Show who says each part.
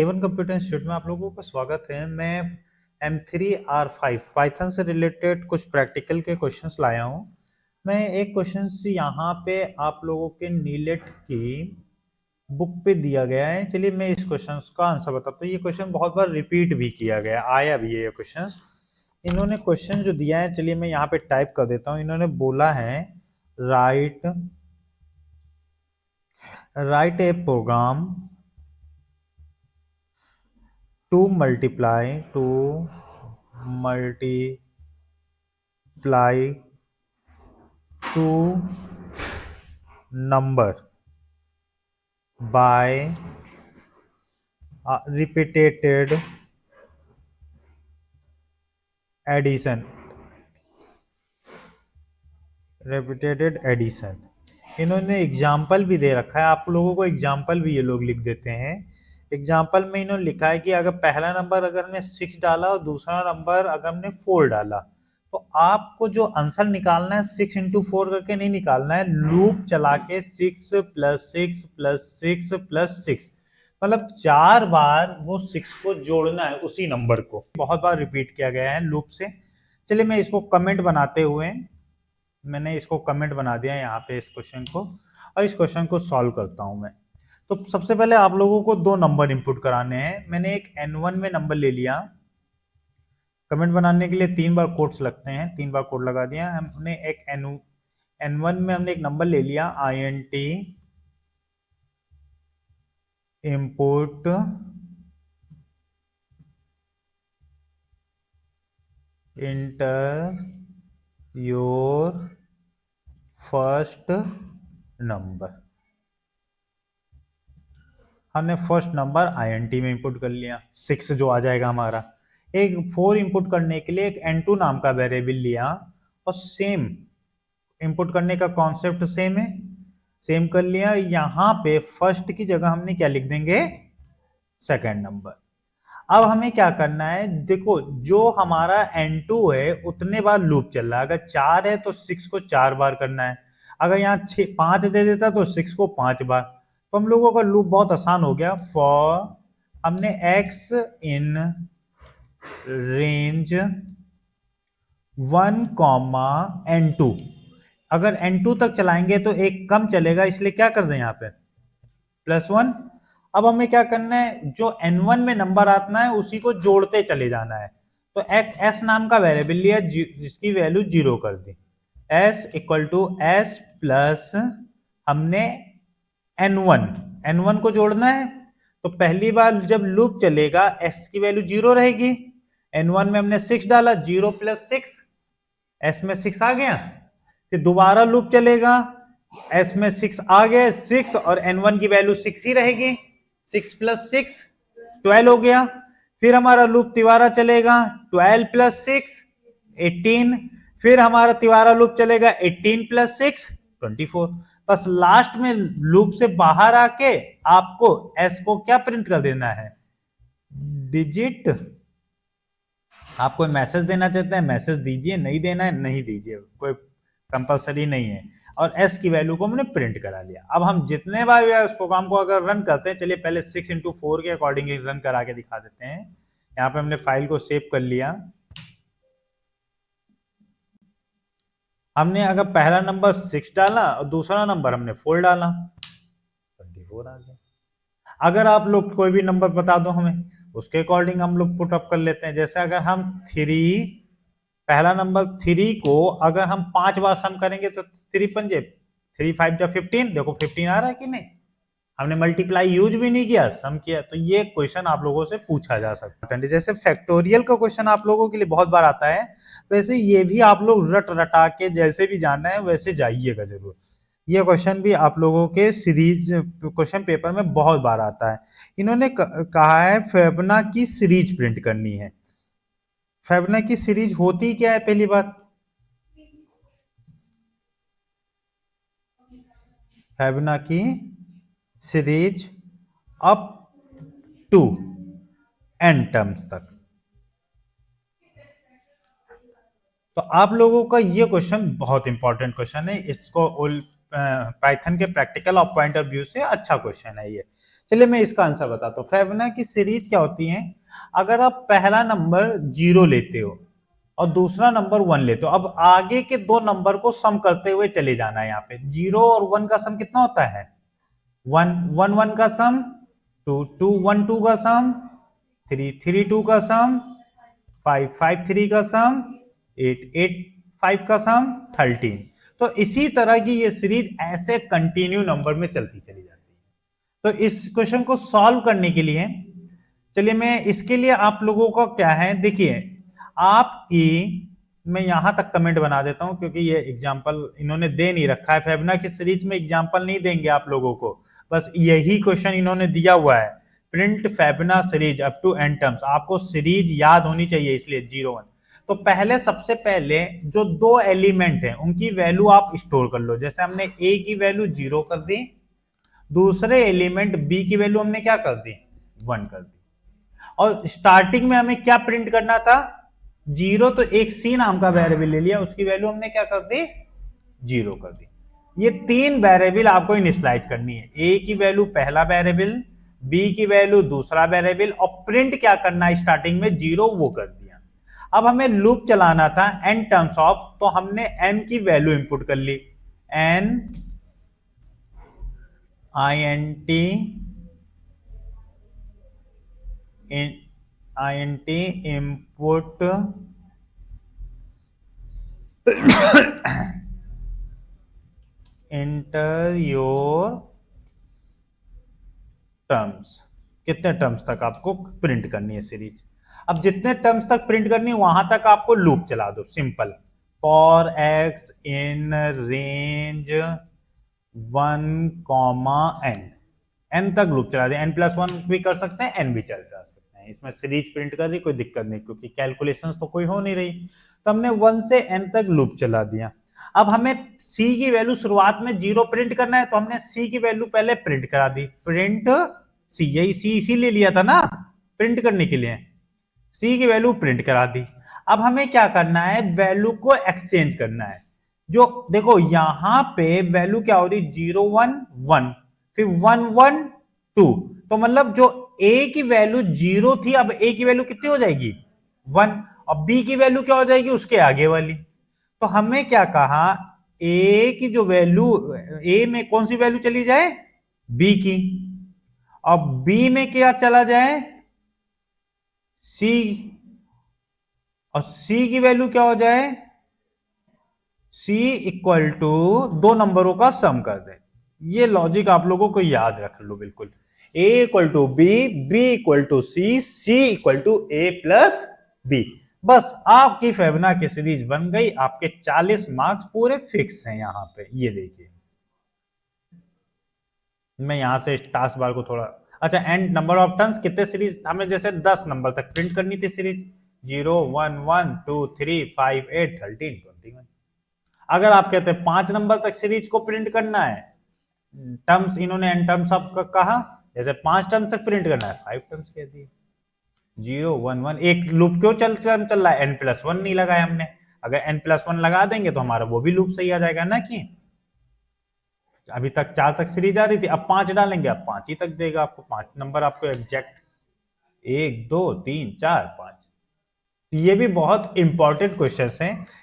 Speaker 1: A1 computer institute में आप लोगों का स्वागत है। मैं M3R5 पाइथन से रिलेटेड कुछ प्रैक्टिकल के क्वेश्चंस लाया हूं। मैं एक क्वेश्चंस यहाँ पे आप लोगों के नीलेट की बुक पे दिया गया है। चलिए मैं इस क्वेश्चंस का आंसर बताता हूँ। ये क्वेश्चन बहुत बार रिपीट भी किया गया, आया भी है ये क्वेश्चन। इन्होंने क्वेश्चन जो दिया है, चलिए मैं यहाँ पे टाइप कर देता हूँ। इन्होंने बोला है write a program to multiply two number by repeated addition. इन्होंने एग्जाम्पल भी दे रखा है, आप लोगों को एग्जाम्पल भी ये लोग लिख देते हैं। एग्जाम्पल में इन्होंने लिखा है कि अगर पहला नंबर अगर हमने 6 डाला और दूसरा नंबर अगर हमने 4 डाला, तो आपको जो आंसर निकालना है 6 इंटू 4 करके नहीं निकालना है, लूप चला के 6 प्लस 6 प्लस 6 प्लस 6, मतलब 4 बार वो 6 को जोड़ना है उसी नंबर को। बहुत बार रिपीट किया गया है लूप से। चलिए मैं इसको कमेंट बनाते हुए, मैंने इसको कमेंट बना दिया यहाँ पे इस क्वेश्चन को, और इस क्वेश्चन को सॉल्व करता हूं मैं। तो सबसे पहले आप लोगों को दो नंबर इंपुट कराने हैं। मैंने एक n1 में नंबर ले लिया। कमेंट बनाने के लिए 3 बार कोट्स लगते हैं, 3 बार कोड लगा दिया। हमने एक n1 में हमने एक नंबर ले लिया, int input enter your first number. हमने फर्स्ट नंबर int में इंपुट कर लिया, 6 जो आ जाएगा हमारा। एक 4 इंपुट करने के लिए एक n2 नाम का वेरिएबल लिया, और सेम इंपुट करने का कॉन्सेप्ट सेम है, सेम कर लिया। यहां पे फर्स्ट की जगह हमने क्या लिख देंगे, सेकंड नंबर। अब हमें क्या करना है, देखो जो हमारा n2 है उतने बार लूप चल रहा है। अगर 4 है तो 6 को 4 बार करना है। अगर यहाँ 5 दे देता तो 6 को 5 बार। तो हम लोगों का लूप बहुत आसान हो गया। फॉर हमने x इन रेंज 1, n2, अगर n2 तक चलाएंगे तो एक कम चलेगा, इसलिए क्या कर दें यहाँ पे +1। अब हमें क्या करना है, जो n1 में नंबर आता है उसी को जोड़ते चले जाना है। तो एक s नाम का वेरिएबल लिया जिसकी वैल्यू 0 कर दी, s equal to s plus हमने n1 को जोड़ना है। तो पहली बार जब लूप चलेगा s की वैल्यू 0 रहेगी। n1 में हमने 6 डाला, 0 प्लस 6, s में 6 आ गया। फिर दोबारा लूप चलेगा, s में 6 आ गए, 6 और n1 की वैल्यू 6 ही रहेगी। 6 प्लस 6 12 हो गया। फिर हमारा लूप तिवारा चलेगा, 12 प्लस 6 18। फिर हमारा तिवारा लूप चलेगा 18 प्लस 6 24। बस लास्ट में लूप से बाहर आके आपको s को क्या प्रिंट कर देना है, डिजिट। आप कोई मैसेज देना चाहते हैं मैसेज दीजिए, नहीं देना है नहीं दीजिए, कोई कंपलसरी नहीं है। और s की वैल्यू को हमने प्रिंट करा लिया। अब हम जितने बार इस प्रोग्राम को अगर रन करते हैं, चलिए पहले 6 इंटू 4 के अकॉर्डिंग रन करा के दिखा देते हैं। यहाँ पे हमने फाइल को सेव कर लिया। हमने अगर पहला नंबर 6 डाला और दूसरा नंबर हमने 4 डाला, 24 आ गया। अगर आप लोग कोई भी नंबर बता दो हमें, उसके अकॉर्डिंग हम लोग पुट अप कर लेते हैं। जैसे अगर हम 3, पहला नंबर 3 को अगर हम 5 बार सम करेंगे तो 3 पंजे 3 5 जा 15, देखो 15 आ रहा है कि नहीं। हमने मल्टीप्लाई यूज भी नहीं किया, सम किया। तो ये क्वेश्चन आप लोगों से पूछा जा सकता है। जैसे फैक्टोरियल का क्वेश्चन आप लोगों के लिए बहुत बार आता है, वैसे ये भी आप लोग रट रटा के जैसे भी जानना है वैसे जाइएगा जरूर। ये क्वेश्चन भी आप लोगों के सीरीज क्वेश्चन पेपर में बहुत बार आता है। इन्होंने कहा है फेबना की सीरीज प्रिंट करनी है। फेबना की सीरीज होती क्या है, पहली बात फेबना की series up to n terms तक। तो आप लोगों का ये क्वेश्चन बहुत इंपॉर्टेंट क्वेश्चन है। इसको पाइथन के practical of point of view से अच्छा क्वेश्चन है ये। चलिए मैं इसका आंसर बताता हूँ। फिबोनाची सीरीज क्या होती है, अगर आप पहला नंबर 0 लेते हो और दूसरा नंबर 1 लेते हो, अब आगे के दो नंबर को सम करते हुए चले जाना है। यहाँ पे 0 और 1 का सम कितना होता है, 1 1 1 का सम, 2 2 1 2 का सम, 3 3 2 का सम, 5 5 3 का सम, 8 8 5 का सम, 13। तो इसी तरह की ये सीरीज ऐसे कंटिन्यू नंबर में चलती चली जाती है। तो इस क्वेश्चन को सॉल्व करने के लिए चलिए मैं इसके लिए आप लोगों का क्या है, देखिए आपकी, मैं यहां तक कमेंट बना देता हूं क्योंकि ये एग्जांपल इन्होंने दे नहीं रखा है। फिबोनाची सीरीज में एग्जांपल नहीं देंगे आप लोगों को, बस यही क्वेश्चन इन्होंने दिया हुआ है, print Fibonacci series up to n terms. आपको सीरीज याद होनी चाहिए इसलिए 0 1। तो पहले सबसे पहले जो दो एलिमेंट हैं उनकी वैल्यू आप स्टोर कर लो। जैसे हमने a की वैल्यू 0 कर दी, दूसरे एलिमेंट b की वैल्यू हमने क्या कर दी, 1 कर दी। और स्टार्टिंग में हमें क्या प्रिंट करना था, 0, तो एक c नाम का वेरिएबल ले लिया, उसकी वैल्यू हमने क्या कर दी, 0 कर दी। ये तीन वेरिएबल आपको इनिशियलाइज करनी है, a की वैल्यू पहला वेरिएबल, b की वैल्यू दूसरा वेरिएबल, और प्रिंट क्या करना है स्टार्टिंग में 0, वो कर दिया। अब हमें लूप चलाना था n टर्म्स ऑफ, तो हमने n की वैल्यू इंपुट कर ली, n int input enter your terms. कितने टर्म्स तक आपको प्रिंट करनी है सीरीज। अब जितने टर्म्स तक प्रिंट करनी है वहां तक आपको लूप चला दो, simple, for x in range 1, n तक लूप चला दे। n+1 भी कर सकते हैं, n भी चल जा सकते हैं, इसमें सीरीज प्रिंट कर दी, कोई दिक्कत नहीं, क्योंकि कैलकुलेशंस तो कोई हो नहीं रही। तो हमने 1 से n तक लूप चला दिया। अब हमें c की वैल्यू शुरुआत में 0 प्रिंट करना है, तो हमने c की वैल्यू पहले प्रिंट करा दी, प्रिंट c, यही c इसीलिए लिया था ना प्रिंट करने के लिए, c की वैल्यू प्रिंट करा दी। अब हमें क्या करना है, वैल्यू को एक्सचेंज करना है। जो देखो यहां पे वैल्यू क्या हो रही, 0 1 1, फिर 1 1 2, तो मतलब जो a की वैल्यू 0 थी, अब a की वैल्यू कितनी हो जाएगी, 1, और b की वैल्यू क्या हो जाएगी, उसके आगे वाली। तो हमने क्या कहा, a की जो वैल्यू, a में कौन सी वैल्यू चली जाए, b की, और b में क्या चला जाए, c, और c की वैल्यू क्या हो जाए, c इक्वल टू दो नंबरों का सम कर दे। ये लॉजिक आप लोगों को याद रख लो बिल्कुल, a equal to b, b equal to c, c equal to a plus b। बस आपकी फिबोनाची सीरीज बन गई, आपके 40 मार्क्स पूरे फिक्स हैं। यहां पे ये देखिए, मैं यहां से टास्क बार को थोड़ा, अच्छा, एंड नंबर ऑफ टर्न्स कितने सीरीज, हमें जैसे 10 नंबर तक प्रिंट करनी थी सीरीज, 0 1 1 2 3 5 8 13 21। अगर आप कहते हैं 5 नंबर तक सीरीज को प्रिंट करना है, टर्म्स इन्होंने एन टर्म्स ऑफ कहा, जैसे 5 टर्म्स तक प्रिंट करना है, 5 टर्म्स कह दिए, 0 1 1। एक लूप क्यों चल रहा है, n+1 नहीं लगाया हमने, अगर n+1 लगा देंगे तो हमारा वो भी लूप सही आ जाएगा ना। कि अभी तक 4 तक सीरीज आ रही थी, अब 5 डालेंगे, अब 5 ही तक देगा आपको, 5 नंबर आपको एग्जैक्ट, 1 2 3 4 5। ये भी बहुत इंपॉर्टेंट क्वेश्चंस हैं,